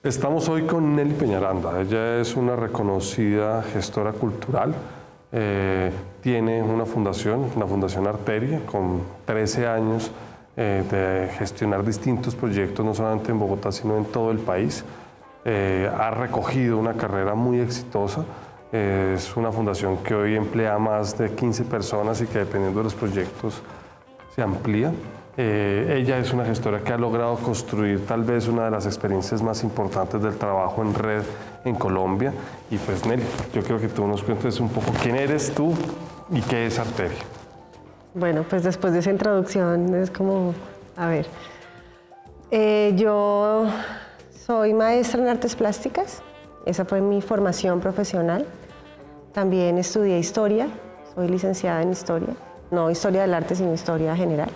Estamos hoy con Nelly Peñaranda. Ella es una reconocida gestora cultural. Tiene una fundación, la Fundación Arteria, con 13 años de gestionar distintos proyectos, no solamente en Bogotá, sino en todo el país. Ha recogido una carrera muy exitosa. Es una fundación que hoy emplea a más de 15 personas y que, dependiendo de los proyectos, se amplía. Ella es una gestora que ha logrado construir tal vez una de las experiencias más importantes del trabajo en red en Colombia. Y pues Nelly, yo creo que tú nos cuentes un poco quién eres tú y qué es Arteria. Bueno, pues después de esa introducción es como, a ver, yo soy maestra en artes plásticas, esa fue mi formación profesional. También estudié historia, soy licenciada en historia, no historia del arte, sino historia general.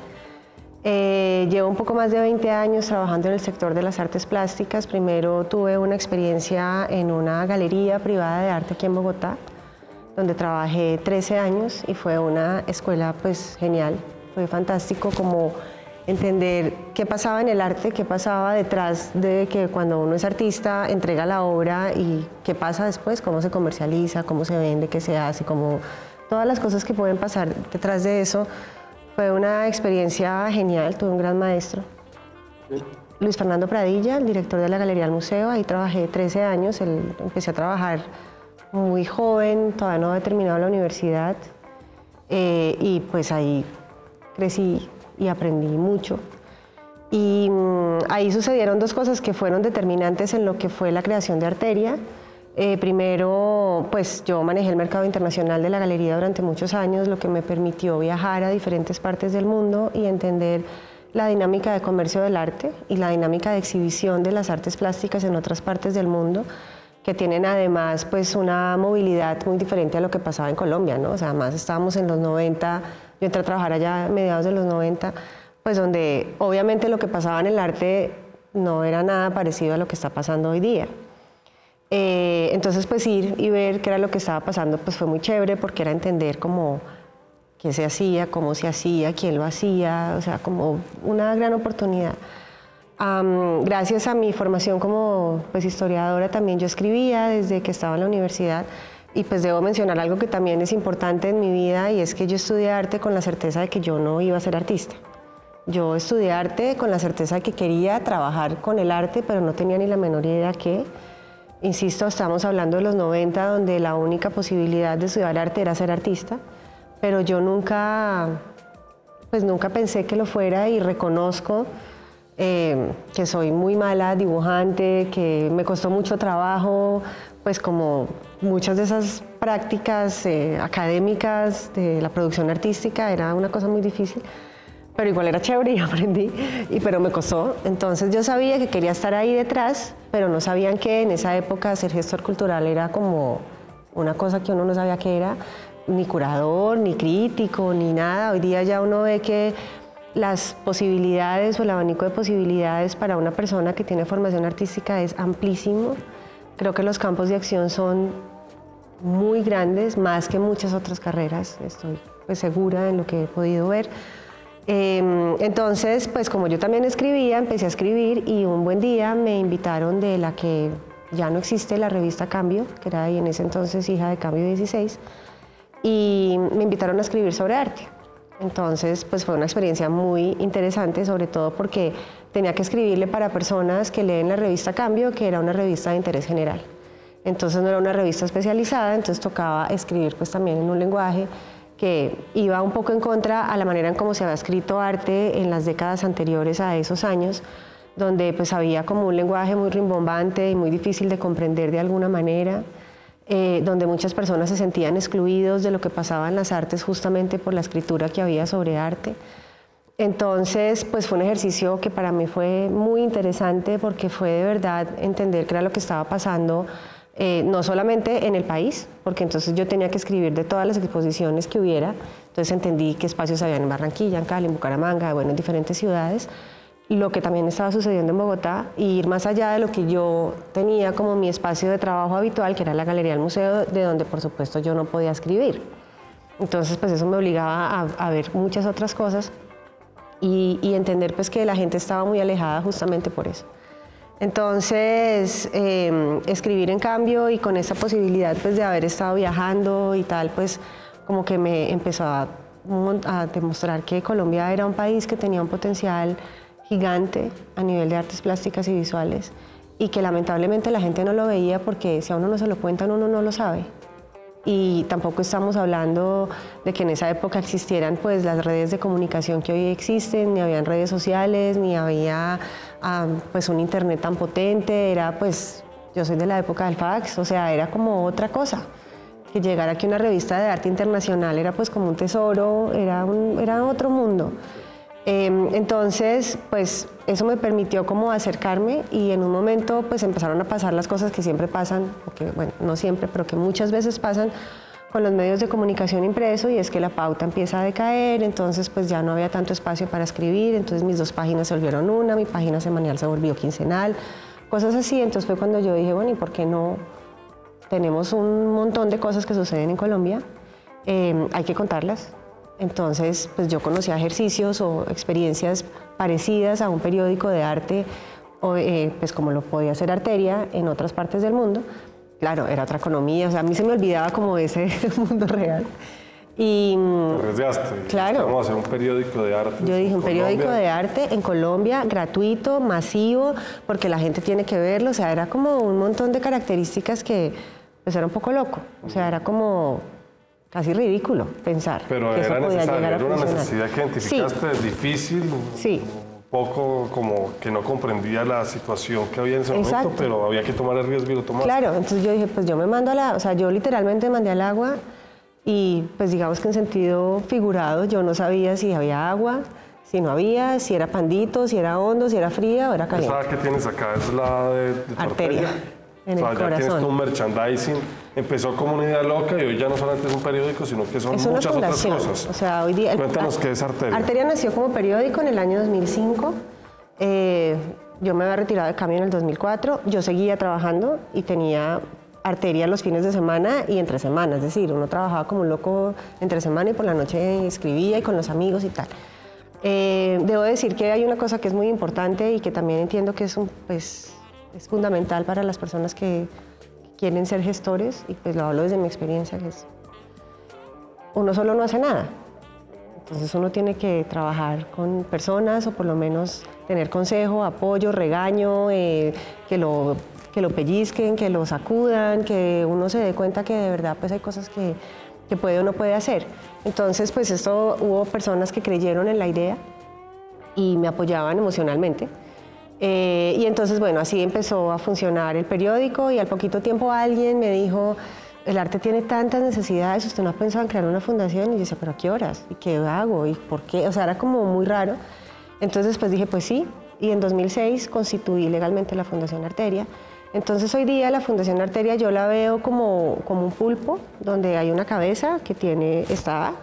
Llevo un poco más de 20 años trabajando en el sector de las artes plásticas. Primero tuve una experiencia en una galería privada de arte aquí en Bogotá, donde trabajé 13 años y fue una escuela pues genial. Fue fantástico como entender qué pasaba en el arte, qué pasaba detrás de que cuando uno es artista entrega la obra y qué pasa después, cómo se comercializa, cómo se vende, qué se hace, como todas las cosas que pueden pasar detrás de eso. Fue una experiencia genial, tuve un gran maestro. Luis Fernando Pradilla, el director de la Galería del Museo, ahí trabajé 13 años, empecé a trabajar muy joven, todavía no había terminado la universidad y pues ahí crecí y aprendí mucho. Y ahí sucedieron dos cosas que fueron determinantes en lo que fue la creación de Arteria. Primero, pues yo manejé el mercado internacional de la galería durante muchos años, lo que me permitió viajar a diferentes partes del mundo y entender la dinámica de comercio del arte y la dinámica de exhibición de las artes plásticas en otras partes del mundo, que tienen además pues una movilidad muy diferente a lo que pasaba en Colombia, ¿no? O sea, además estábamos en los 90, yo entré a trabajar allá a mediados de los 90, pues donde obviamente lo que pasaba en el arte no era nada parecido a lo que está pasando hoy día. Entonces pues ir y ver qué era lo que estaba pasando pues fue muy chévere porque era entender como qué se hacía, cómo se hacía, quién lo hacía, o sea, como una gran oportunidad. Gracias a mi formación como pues, historiadora también yo escribía desde que estaba en la universidad y pues debo mencionar algo que también es importante en mi vida y es que yo estudié arte con la certeza de que yo no iba a ser artista. Yo estudié arte con la certeza de que quería trabajar con el arte, pero no tenía ni la menor idea qué. Insisto, estamos hablando de los 90, donde la única posibilidad de estudiar arte era ser artista, pero yo nunca pensé que lo fuera y reconozco que soy muy mala dibujante, que me costó mucho trabajo, pues como muchas de esas prácticas académicas de la producción artística, era una cosa muy difícil. Pero igual era chévere y aprendí, pero me costó. Entonces yo sabía que quería estar ahí detrás, pero no sabían que en esa época ser gestor cultural era como una cosa que uno no sabía qué era, ni curador, ni crítico, ni nada. Hoy día ya uno ve que las posibilidades o el abanico de posibilidades para una persona que tiene formación artística es amplísimo. Creo que los campos de acción son muy grandes, más que muchas otras carreras. Estoy pues, segura en lo que he podido ver. Entonces, pues como yo también escribía, empecé a escribir y un buen día me invitaron de la que ya no existe, la revista Cambio, que era en ese entonces hija de Cambio 16, y me invitaron a escribir sobre arte. Entonces, pues fue una experiencia muy interesante, sobre todo porque tenía que escribirle para personas que leen la revista Cambio, que era una revista de interés general. Entonces no era una revista especializada, entonces tocaba escribir pues también en un lenguaje que iba un poco en contra a la manera en cómo se había escrito arte en las décadas anteriores a esos años, donde pues había como un lenguaje muy rimbombante y muy difícil de comprender de alguna manera, donde muchas personas se sentían excluidos de lo que pasaba en las artes justamente por la escritura que había sobre arte. Entonces, pues fue un ejercicio que para mí fue muy interesante porque fue de verdad entender qué era lo que estaba pasando no solamente en el país, porque entonces yo tenía que escribir de todas las exposiciones que hubiera, entonces entendí qué espacios había en Barranquilla, en Cali, en Bucaramanga, bueno, en diferentes ciudades, lo que también estaba sucediendo en Bogotá, y ir más allá de lo que yo tenía como mi espacio de trabajo habitual, que era la Galería del Museo, de donde por supuesto yo no podía escribir. Entonces pues eso me obligaba a ver muchas otras cosas y entender pues que la gente estaba muy alejada justamente por eso. Entonces, escribir en cambio y con esa posibilidad pues, de haber estado viajando y tal, pues como que me empezó a demostrar que Colombia era un país que tenía un potencial gigante a nivel de artes plásticas y visuales y que lamentablemente la gente no lo veía porque si a uno no se lo cuentan, uno no lo sabe. Y tampoco estamos hablando de que en esa época existieran pues, las redes de comunicación que hoy existen, ni habían redes sociales, ni había pues, un internet tan potente, era pues, yo soy de la época del fax, o sea, era como otra cosa. Que llegara aquí una revista de arte internacional era pues como un tesoro, era otro mundo. Entonces, pues eso me permitió como acercarme y en un momento pues empezaron a pasar las cosas que siempre pasan, o que, bueno, no siempre, pero que muchas veces pasan con los medios de comunicación impreso, y es que la pauta empieza a decaer, entonces pues ya no había tanto espacio para escribir, entonces mis 2 páginas se volvieron una, mi página semanal se volvió quincenal, cosas así. Entonces fue cuando yo dije, bueno, ¿y por qué no? Tenemos un montón de cosas que suceden en Colombia, hay que contarlas. Entonces, pues yo conocía ejercicios o experiencias parecidas a un periódico de arte, pues como lo podía hacer Arteria en otras partes del mundo. Claro, era otra economía, o sea, a mí se me olvidaba como ese mundo real. Y, ¿te arriesgaste? Claro. Vamos a hacer un periódico de arte. Yo dije, un periódico de arte en Colombia, gratuito, masivo, porque la gente tiene que verlo, o sea, era como un montón de características que, pues era un poco loco, o sea, era como casi ridículo pensar pero que eso era podía necesario, llegar a era una funcionar. necesidad que identificaste, Sí. difícil, Sí. un poco como que no comprendía la situación que había en ese momento, Exacto. pero había que tomar el riesgo y lo tomaste. Claro, entonces yo dije, pues yo me mando o sea, yo literalmente mandé al agua y pues digamos que en sentido figurado yo no sabía si había agua, si no había, si era pandito, si era hondo, si era fría o era caliente. Esa que tienes acá es la de tu Arteria. En o sea, el ya tienes corazón. tu merchandising, empezó como una idea loca y hoy ya no solamente es un periódico, sino que son Es una muchas otras fundación. cosas. O sea, hoy día, Cuéntanos qué es Arteria. Arteria nació como periódico en el año 2005. Yo me había retirado de cambio en el 2004. Yo seguía trabajando y tenía Arteria los fines de semana y entre semanas. Es decir, uno trabajaba como un loco entre semana y por la noche escribía y con los amigos y tal. Debo decir que hay una cosa que es muy importante y que también entiendo que es fundamental para las personas que quieren ser gestores, y pues lo hablo desde mi experiencia, que es uno solo no hace nada. Entonces uno tiene que trabajar con personas o por lo menos tener consejo, apoyo, regaño, que lo pellizquen, que lo sacudan, que uno se dé cuenta que de verdad pues hay cosas que puede o no puede hacer. Entonces pues hubo personas que creyeron en la idea y me apoyaban emocionalmente. Y entonces, bueno, así empezó a funcionar el periódico y al poquito tiempo alguien me dijo, el arte tiene tantas necesidades, ¿usted no ha pensado en crear una fundación? Y yo decía, ¿pero a qué horas? ¿Y qué hago? ¿Y por qué? O sea, era como muy raro. Entonces, pues dije, pues sí, y en 2006 constituí legalmente la Fundación Arteria. Entonces, hoy día la Fundación Arteria yo la veo como un pulpo, donde hay una cabeza que está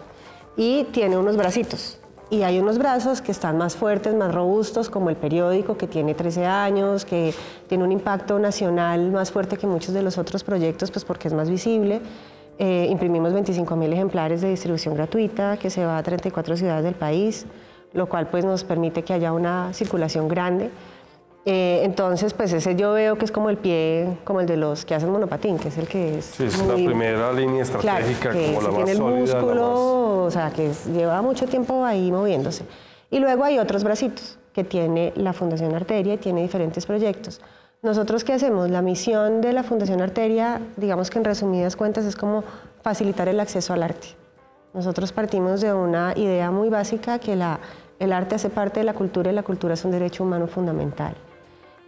y tiene unos bracitos. Y hay unos brazos que están más fuertes, más robustos, como el periódico, que tiene 13 años, que tiene un impacto nacional más fuerte que muchos de los otros proyectos, pues porque es más visible. Imprimimos 25.000 ejemplares de distribución gratuita, que se va a 34 ciudades del país, lo cual pues nos permite que haya una circulación grande. Entonces, pues ese yo veo que es como el pie, como el de los que hacen monopatín, que es el que es Sí, es la primera línea estratégica, claro, que como la más tiene el sólida, músculo, o sea, que lleva mucho tiempo ahí moviéndose. Y luego hay otros bracitos que tiene la Fundación Arteria y tiene diferentes proyectos. ¿Nosotros qué hacemos? La misión de la Fundación Arteria, digamos que en resumidas cuentas, es como facilitar el acceso al arte. Nosotros partimos de una idea muy básica que el arte hace parte de la cultura y la cultura es un derecho humano fundamental.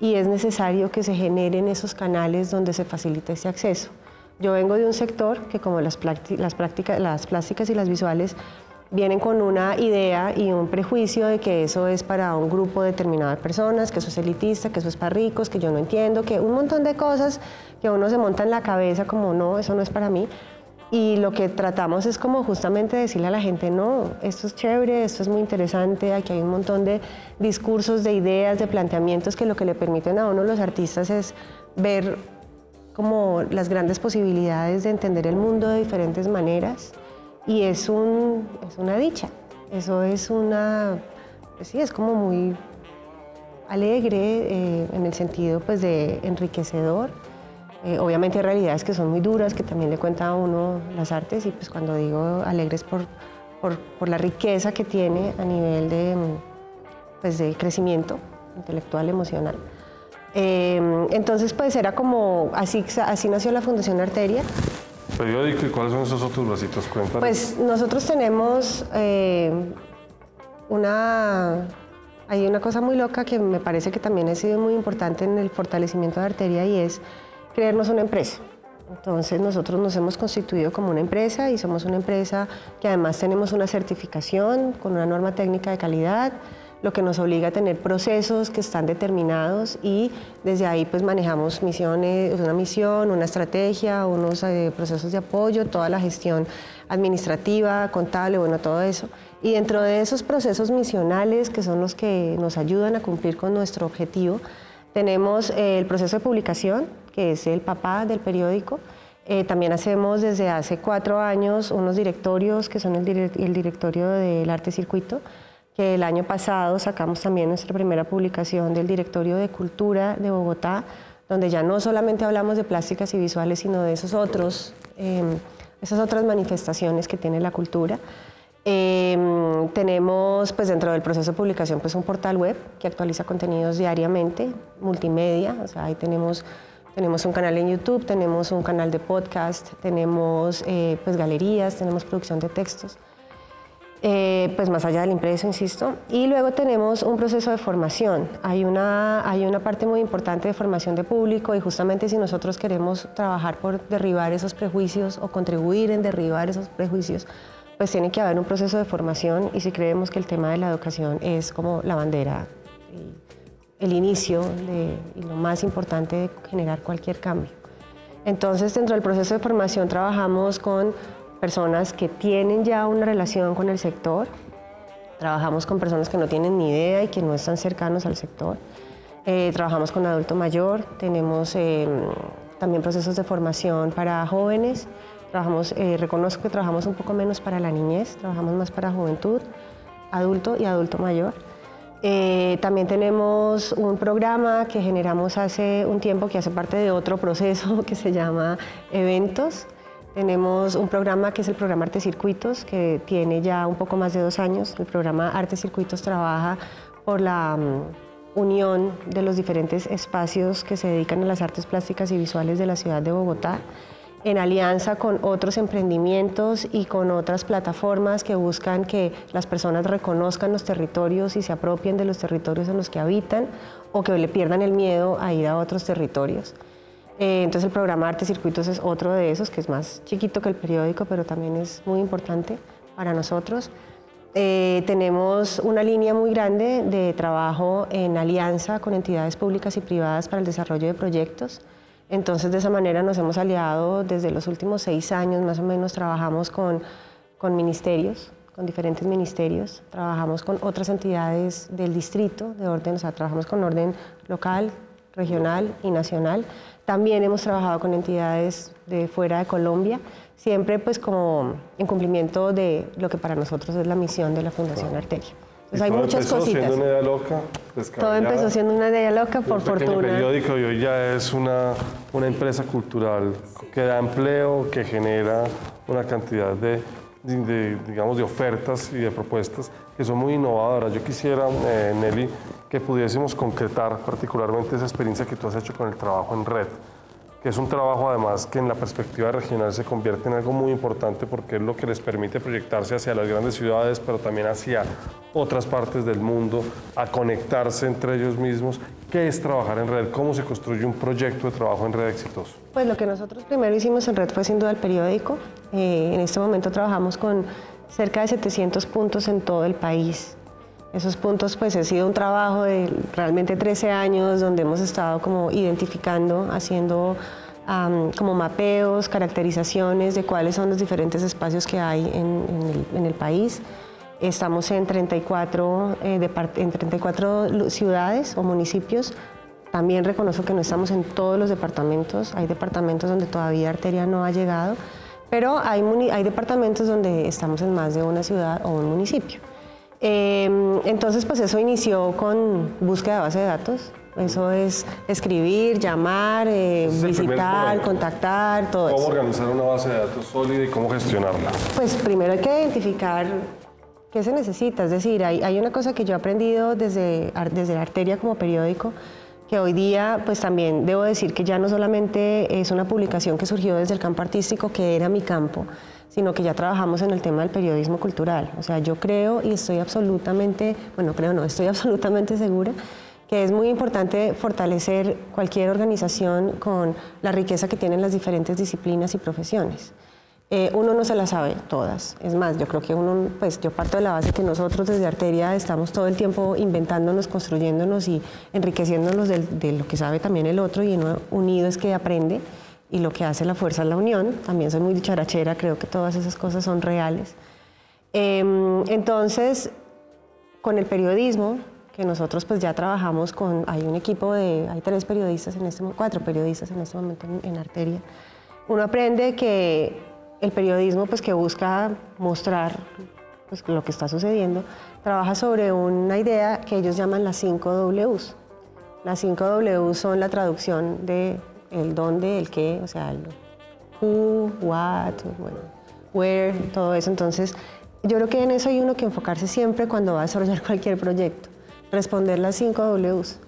Y es necesario que se generen esos canales donde se facilite ese acceso. Yo vengo de un sector que, como las plásticas y las visuales, vienen con una idea y un prejuicio de que eso es para un grupo determinado de personas, que eso es elitista, que eso es para ricos, que yo no entiendo, que un montón de cosas que uno se monta en la cabeza como no, eso no es para mí. Y lo que tratamos es como justamente decirle a la gente, no, esto es chévere, esto es muy interesante, aquí hay un montón de discursos, de ideas, de planteamientos que lo que le permiten a uno los artistas es ver como las grandes posibilidades de entender el mundo de diferentes maneras y es una dicha, eso es pues sí, es como muy alegre en el sentido pues, de enriquecedor. Obviamente hay realidades que son muy duras, que también le cuenta a uno las artes, y pues cuando digo alegres por la riqueza que tiene a nivel pues, de crecimiento intelectual, emocional. Entonces pues era como, así nació la Fundación Arteria. ¿Periódico y cuáles son esos otros bracitos? Cuéntanos. Pues nosotros tenemos hay una cosa muy loca que me parece que también ha sido muy importante en el fortalecimiento de Arteria, y es creernos una empresa. Entonces nosotros nos hemos constituido como una empresa, y somos una empresa que además tenemos una certificación con una norma técnica de calidad, lo que nos obliga a tener procesos que están determinados, y desde ahí pues manejamos misiones, una misión, una estrategia, unos procesos de apoyo, toda la gestión administrativa, contable, bueno, todo eso. Y dentro de esos procesos misionales, que son los que nos ayudan a cumplir con nuestro objetivo, tenemos el proceso de publicación, que es el papá del periódico. También hacemos desde hace 4 años unos directorios, que son el directorio del Arte Circuito, que el año pasado sacamos también nuestra primera publicación del Directorio de Cultura de Bogotá, donde ya no solamente hablamos de plásticas y visuales, sino de esas otras manifestaciones que tiene la cultura. Tenemos pues, dentro del proceso de publicación pues, un portal web que actualiza contenidos diariamente, multimedia, o sea, ahí tenemos un canal en YouTube, tenemos un canal de podcast, tenemos pues, galerías, tenemos producción de textos. Pues más allá del impreso, insisto. Y luego tenemos un proceso de formación. Hay una parte muy importante de formación de público, y justamente si nosotros queremos trabajar por derribar esos prejuicios o contribuir en derribar esos prejuicios, pues tiene que haber un proceso de formación, y si creemos que el tema de la educación es como la bandera, el inicio y lo más importante de generar cualquier cambio. Entonces, dentro del proceso de formación trabajamos con personas que tienen ya una relación con el sector, trabajamos con personas que no tienen ni idea y que no están cercanos al sector, trabajamos con adulto mayor, tenemos también procesos de formación para jóvenes, reconozco que trabajamos un poco menos para la niñez, trabajamos más para juventud, adulto y adulto mayor. También tenemos un programa que generamos hace un tiempo, que hace parte de otro proceso que se llama Eventos. Tenemos un programa que es el programa Arte Circuitos, que tiene ya un poco más de 2 años. El programa Arte Circuitos trabaja por la unión de los diferentes espacios que se dedican a las artes plásticas y visuales de la ciudad de Bogotá, en alianza con otros emprendimientos y con otras plataformas que buscan que las personas reconozcan los territorios y se apropien de los territorios en los que habitan, o que le pierdan el miedo a ir a otros territorios. Entonces el programa Arte Circuitos es otro de esos, que es más chiquito que el periódico, pero también es muy importante para nosotros. Tenemos una línea muy grande de trabajo en alianza con entidades públicas y privadas para el desarrollo de proyectos. Entonces, de esa manera nos hemos aliado desde los últimos 6 años, más o menos. Trabajamos con ministerios, con diferentes ministerios, trabajamos con otras entidades del distrito, de orden, o sea, trabajamos con orden local, regional y nacional. También hemos trabajado con entidades de fuera de Colombia, siempre pues como en cumplimiento de lo que para nosotros es la misión de la Fundación Arteria. Entonces hay muchas cositas. Siendo una idea loca, todo empezó siendo una idea loca, por fortuna. Un periódico, y hoy ya es una empresa cultural que da empleo, que genera una cantidad digamos, de ofertas y de propuestas que son muy innovadoras. Yo quisiera, Nelly, que pudiésemos concretar particularmente esa experiencia que tú has hecho con el trabajo en red, que es un trabajo además que en la perspectiva regional se convierte en algo muy importante, porque es lo que les permite proyectarse hacia las grandes ciudades, pero también hacia otras partes del mundo, a conectarse entre ellos mismos. ¿Qué es trabajar en red? ¿Cómo se construye un proyecto de trabajo en red exitoso? Pues lo que nosotros primero hicimos en red fue sin duda el periódico. En este momento trabajamos con cerca de 700 puntos en todo el país. Esos puntos pues ha sido un trabajo de realmente 13 años, donde hemos estado como identificando, haciendo como mapeos, caracterizaciones de cuáles son los diferentes espacios que hay en el país. Estamos en 34 ciudades o municipios. También reconozco que no estamos en todos los departamentos. Hay departamentos donde todavía Arteria no ha llegado, pero hay departamentos donde estamos en más de una ciudad o un municipio. Entonces, pues eso inició con búsqueda de base de datos. Eso es escribir, llamar, visitar, contactar, todo eso. ¿Cómo organizar una base de datos sólida y cómo gestionarla? Pues primero hay que identificar qué se necesita. Es decir, hay una cosa que yo he aprendido desde la Arteria como periódico, que hoy día pues también debo decir que ya no solamente es una publicación que surgió desde el campo artístico, que era mi campo, sino que ya trabajamos en el tema del periodismo cultural. O sea, yo creo y estoy absolutamente, bueno, creo no, estoy absolutamente segura que es muy importante fortalecer cualquier organización con la riqueza que tienen las diferentes disciplinas y profesiones. Uno no se las sabe todas. Es más, yo creo que yo parto de la base que nosotros desde Arteria estamos todo el tiempo inventándonos, construyéndonos y enriqueciéndonos de lo que sabe también el otro, y uno unido es que aprende, y lo que hace la fuerza es la unión. También soy muy dicharachera, creo que todas esas cosas son reales. Entonces, con el periodismo, que nosotros pues ya trabajamos con, hay 4 periodistas en este momento en Arteria. Uno aprende que el periodismo pues que busca mostrar pues lo que está sucediendo, trabaja sobre una idea que ellos llaman las 5 Ws. Las 5 Ws son la traducción de el dónde, el qué, o sea, el who, what, bueno, where, todo eso. Entonces, yo creo que en eso hay uno que enfocarse siempre cuando va a desarrollar cualquier proyecto. Responder las 5 Ws.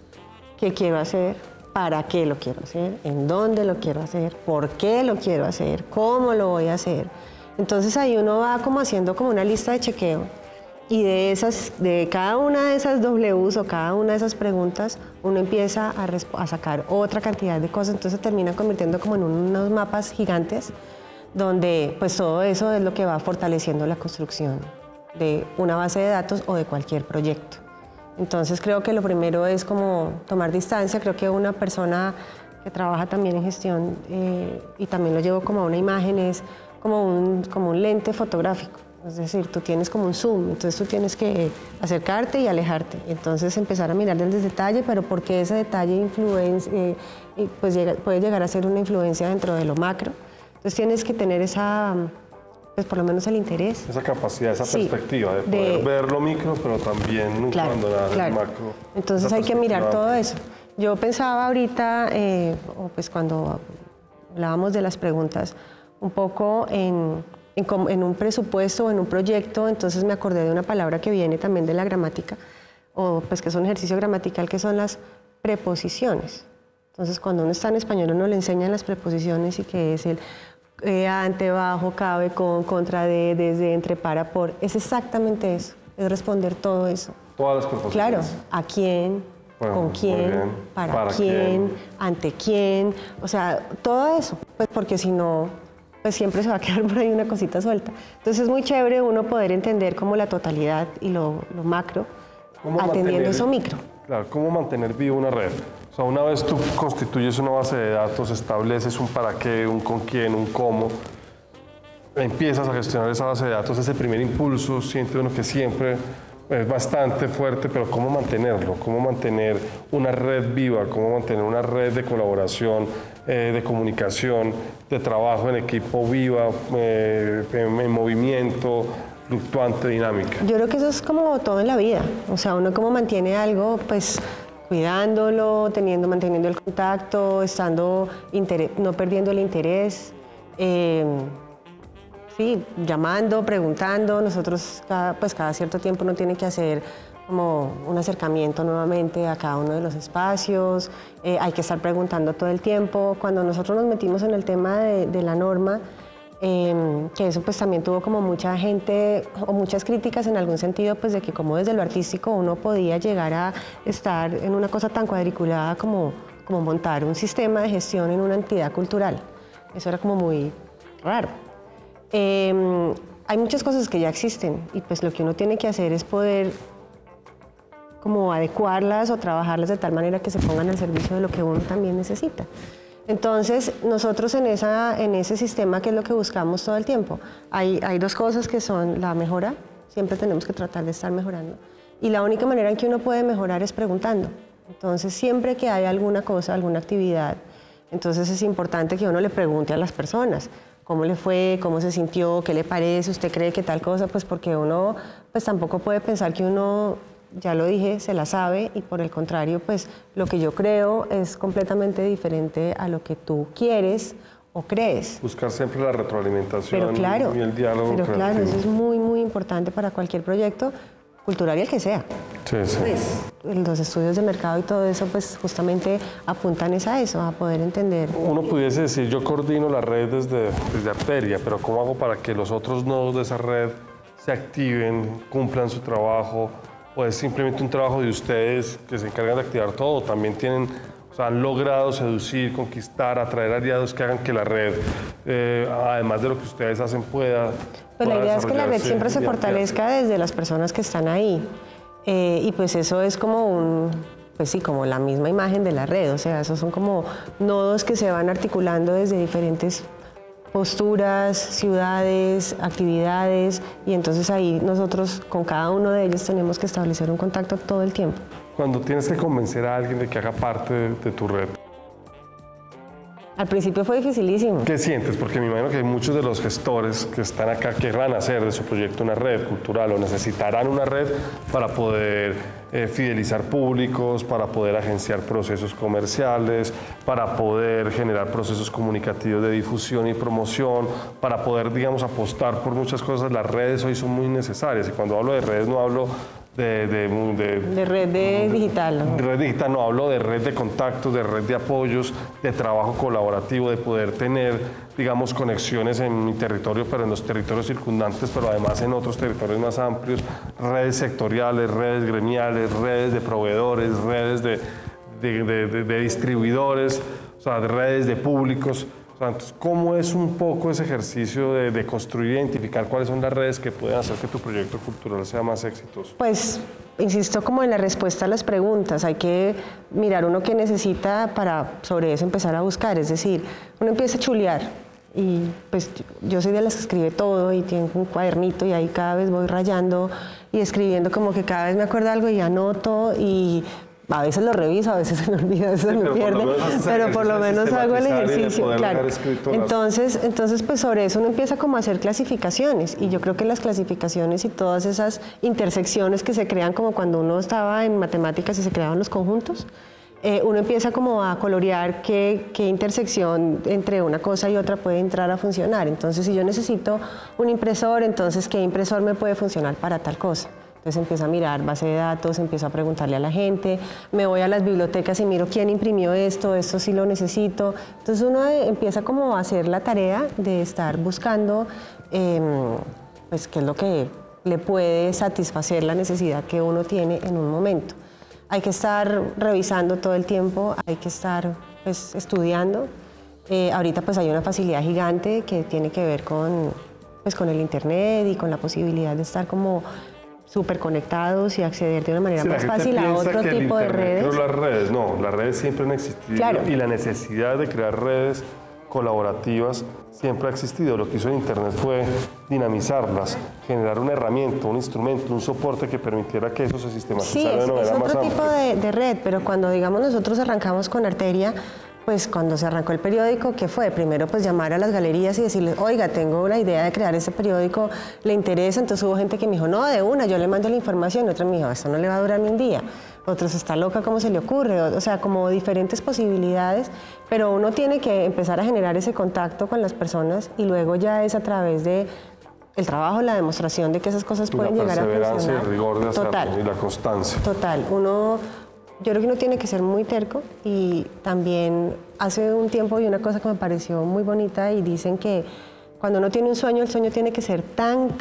¿Qué quiero hacer? ¿Para qué lo quiero hacer? ¿En dónde lo quiero hacer? ¿Por qué lo quiero hacer? ¿Cómo lo voy a hacer? Entonces ahí uno va como haciendo como una lista de chequeo, y de cada una de esas Ws o cada una de esas preguntas uno empieza a sacar otra cantidad de cosas. Entonces se termina convirtiendo como en unos mapas gigantes donde pues todo eso es lo que va fortaleciendo la construcción de una base de datos o de cualquier proyecto. Entonces creo que lo primero es como tomar distancia. Creo que una persona que trabaja también en gestión, y también lo llevo como a una imagen, es como un lente fotográfico. Es decir, tú tienes como un zoom, entonces tú tienes que acercarte y alejarte. Entonces empezar a mirar desde el detalle, pero porque ese detalle pues puede llegar a ser una influencia dentro de lo macro. Entonces tienes que tener esa, pues por lo menos el interés. Esa capacidad, esa perspectiva de poder ver lo micro, pero también nunca abandonar el macro. Entonces hay que mirar todo eso. Yo pensaba ahorita, o pues cuando hablábamos de las preguntas, un poco en un presupuesto o en un proyecto. Entonces me acordé de una palabra que viene también de la gramática, o pues que es un ejercicio gramatical, que son las preposiciones. Entonces cuando uno está en español uno le enseñan las preposiciones, y que es el ante, bajo, cabe, con, contra, de, desde, entre, para, por. Es exactamente eso, es responder todo eso. Todas las preposiciones. Claro, a quién, bueno, con quién, para quién, ante quién, o sea, todo eso, pues porque si no, pues siempre se va a quedar por ahí una cosita suelta. Entonces es muy chévere uno poder entender como la totalidad y lo macro, atendiendo eso micro. Claro, cómo mantener viva una red. O sea, una vez tú constituyes una base de datos, estableces un para qué, un con quién, un cómo, empiezas a gestionar esa base de datos, ese primer impulso siente uno que siempre es bastante fuerte, pero cómo mantenerlo, cómo mantener una red viva, cómo mantener una red de colaboración, de comunicación, de trabajo en equipo viva, en movimiento, fluctuante, dinámica. Yo creo que eso es como todo en la vida. O sea, uno cómo mantiene algo, pues cuidándolo, manteniendo el contacto, no perdiendo el interés, sí, llamando, preguntando. Nosotros cada cierto tiempo uno tiene que hacer como un acercamiento nuevamente a cada uno de los espacios. Hay que estar preguntando todo el tiempo. Cuando nosotros nos metimos en el tema de la norma, que eso pues también tuvo como mucha gente o muchas críticas en algún sentido, pues de que como desde lo artístico uno podía llegar a estar en una cosa tan cuadriculada como montar un sistema de gestión en una entidad cultural. Eso era como muy raro. Hay muchas cosas que ya existen, y pues lo que uno tiene que hacer es poder como adecuarlas o trabajarlas de tal manera que se pongan al servicio de lo que uno también necesita. Entonces, nosotros en ese sistema, ¿qué es lo que buscamos todo el tiempo? Hay dos cosas que son la mejora. Siempre tenemos que tratar de estar mejorando. Y la única manera en que uno puede mejorar es preguntando. Entonces, siempre que hay alguna cosa, alguna actividad, entonces es importante que uno le pregunte a las personas cómo le fue, cómo se sintió, qué le parece, usted cree que tal cosa, pues porque uno pues tampoco puede pensar que uno, ya lo dije, se la sabe y por el contrario, pues lo que yo creo es completamente diferente a lo que tú quieres o crees. Buscar siempre la retroalimentación Pero claro, y el diálogo pero creativo. claro, eso es muy, muy importante para cualquier proyecto cultural y el que sea. Sí, sí. Pues, los estudios de mercado y todo eso, pues justamente apuntan es a eso, a poder entender. Uno pudiese decir, yo coordino la red desde Arteria, pero ¿cómo hago para que los otros nodos de esa red se activen, cumplan su trabajo? ¿O es simplemente un trabajo de ustedes que se encargan de activar todo? También tienen, o sea, han logrado seducir, conquistar, atraer aliados que hagan que la red, además de lo que ustedes hacen, pueda. Pues la idea es que la red desarrollarse siempre se y fortalezca desde las personas que están ahí. Y pues eso es como pues sí, como la misma imagen de la red. O sea, esos son como nodos que se van articulando desde diferentes posturas, ciudades, actividades. Y entonces ahí nosotros con cada uno de ellos tenemos que establecer un contacto todo el tiempo. Cuando tienes que convencer a alguien de que haga parte de tu red, Al principio fue dificilísimo. ¿qué sientes? Porque me imagino que hay muchos de los gestores que están acá querrán hacer de su proyecto una red cultural o necesitarán una red para poder fidelizar públicos, para poder agenciar procesos comerciales, para poder generar procesos comunicativos de difusión y promoción, para poder, digamos, apostar por muchas cosas. Las redes hoy son muy necesarias y cuando hablo de redes no hablo de red digital, ¿no? Red digital, no hablo de red de contactos, de red de apoyos, de trabajo colaborativo, de poder tener, digamos, conexiones en mi territorio, pero en los territorios circundantes, pero además en otros territorios más amplios, redes sectoriales, redes gremiales, redes de proveedores, redes de distribuidores, o sea, de redes de públicos. Entonces, ¿cómo es un poco ese ejercicio de construir e identificar cuáles son las redes que pueden hacer que tu proyecto cultural sea más exitoso? Pues, insisto como en la respuesta a las preguntas, hay que mirar uno qué necesita para sobre eso empezar a buscar, es decir, uno empieza a chulear y pues yo soy de las que escribe todo y tengo un cuadernito y ahí cada vez voy rayando y escribiendo como que cada vez me acuerdo algo y anoto y a veces lo reviso, a veces se me olvida, a veces se me pierde, pero por lo menos hago el ejercicio, claro. Entonces, pues sobre eso uno empieza como a hacer clasificaciones y yo creo que las clasificaciones y todas esas intersecciones que se crean como cuando uno estaba en matemáticas y se creaban los conjuntos, uno empieza como a colorear qué intersección entre una cosa y otra puede entrar a funcionar. Entonces, si yo necesito un impresor, entonces ¿qué impresor me puede funcionar para tal cosa? Entonces empiezo a mirar base de datos, empiezo a preguntarle a la gente, me voy a las bibliotecas y miro quién imprimió esto sí lo necesito. Entonces uno empieza como a hacer la tarea de estar buscando pues qué es lo que le puede satisfacer la necesidad que uno tiene en un momento. Hay que estar revisando todo el tiempo, hay que estar pues, estudiando. Ahorita pues hay una facilidad gigante que tiene que ver con el internet y con la posibilidad de estar como súper conectados y acceder de una manera más fácil a otro tipo de redes. Pero las redes, no, las redes siempre han existido, claro. Y la necesidad de crear redes colaborativas siempre ha existido. Lo que hizo el Internet fue dinamizarlas, generar una herramienta, un instrumento, un soporte que permitiera que eso se sistematizara de una manera más amplia. Sí, es otro tipo de red, pero cuando digamos nosotros arrancamos con Arteria, pues cuando se arrancó el periódico, ¿qué fue? Primero pues llamar a las galerías y decirles, oiga, tengo la idea de crear ese periódico, ¿le interesa? Entonces hubo gente que me dijo, no, de una, yo le mando la información, y otra me dijo, esto no le va a durar ni un día. Otros, está loca, ¿cómo se le ocurre? O sea, como diferentes posibilidades, pero uno tiene que empezar a generar ese contacto con las personas y luego ya es a través de el trabajo, la demostración de que esas cosas pueden llegar a funcionar. La perseverancia, el rigor de hacerlo y la constancia. Total, yo creo que uno tiene que ser muy terco y también hace un tiempo vi una cosa que me pareció muy bonita y dicen que cuando uno tiene un sueño, el sueño tiene que ser tan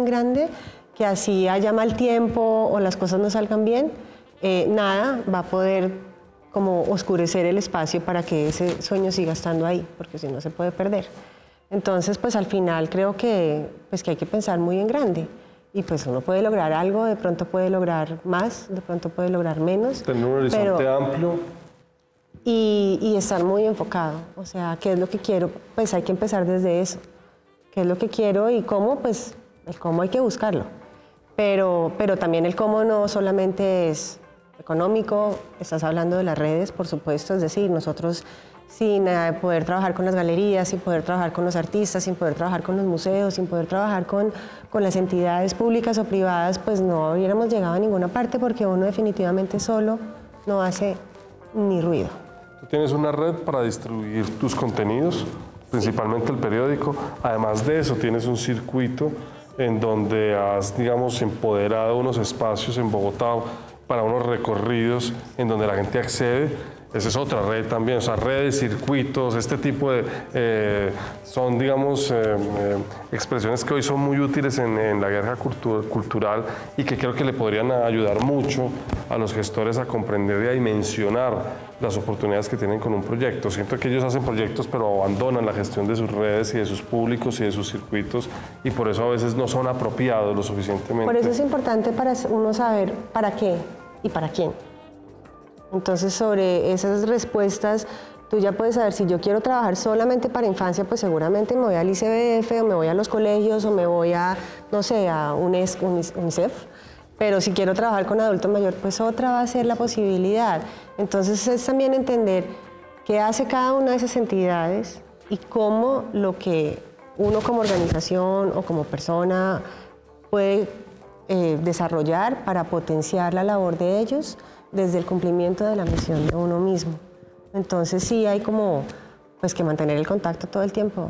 grande que así haya mal tiempo o las cosas no salgan bien, nada va a poder como oscurecer el espacio para que ese sueño siga estando ahí, porque si no se puede perder. Entonces, pues al final creo que hay que pensar muy en grande. Y pues uno puede lograr algo, de pronto puede lograr más, de pronto puede lograr menos. Tener un horizonte amplio. Y estar muy enfocado. O sea, ¿qué es lo que quiero? Pues hay que empezar desde eso. ¿Qué es lo que quiero y cómo? Pues el cómo hay que buscarlo. Pero también el cómo no solamente es económico, estás hablando de las redes, por supuesto. Es decir, nosotros sin poder trabajar con las galerías, sin poder trabajar con los artistas, sin poder trabajar con los museos, sin poder trabajar con las entidades públicas o privadas, pues no hubiéramos llegado a ninguna parte porque uno definitivamente solo no hace ni ruido. Tú tienes una red para distribuir tus contenidos, principalmente el periódico. Además de eso, tienes un circuito en donde has, digamos, empoderado unos espacios en Bogotá para unos recorridos en donde la gente accede. Esa es otra red también, o sea, redes, circuitos, este tipo de... son, digamos, expresiones que hoy son muy útiles en la guerra cultural y que creo que le podrían ayudar mucho a los gestores a comprender y a dimensionar las oportunidades que tienen con un proyecto. Siento que ellos hacen proyectos pero abandonan la gestión de sus redes y de sus públicos y de sus circuitos y por eso a veces no son apropiados lo suficientemente. Por eso es importante para uno saber para qué y para quién. Entonces, sobre esas respuestas, tú ya puedes saber si yo quiero trabajar solamente para infancia, pues seguramente me voy al ICBF o me voy a los colegios o me voy a, no sé, a UNICEF. Pero si quiero trabajar con adulto mayor, pues otra va a ser la posibilidad. Entonces, es también entender qué hace cada una de esas entidades y cómo lo que uno como organización o como persona puede desarrollar para potenciar la labor de ellos desde el cumplimiento de la misión de uno mismo. Entonces sí hay como pues que mantener el contacto todo el tiempo.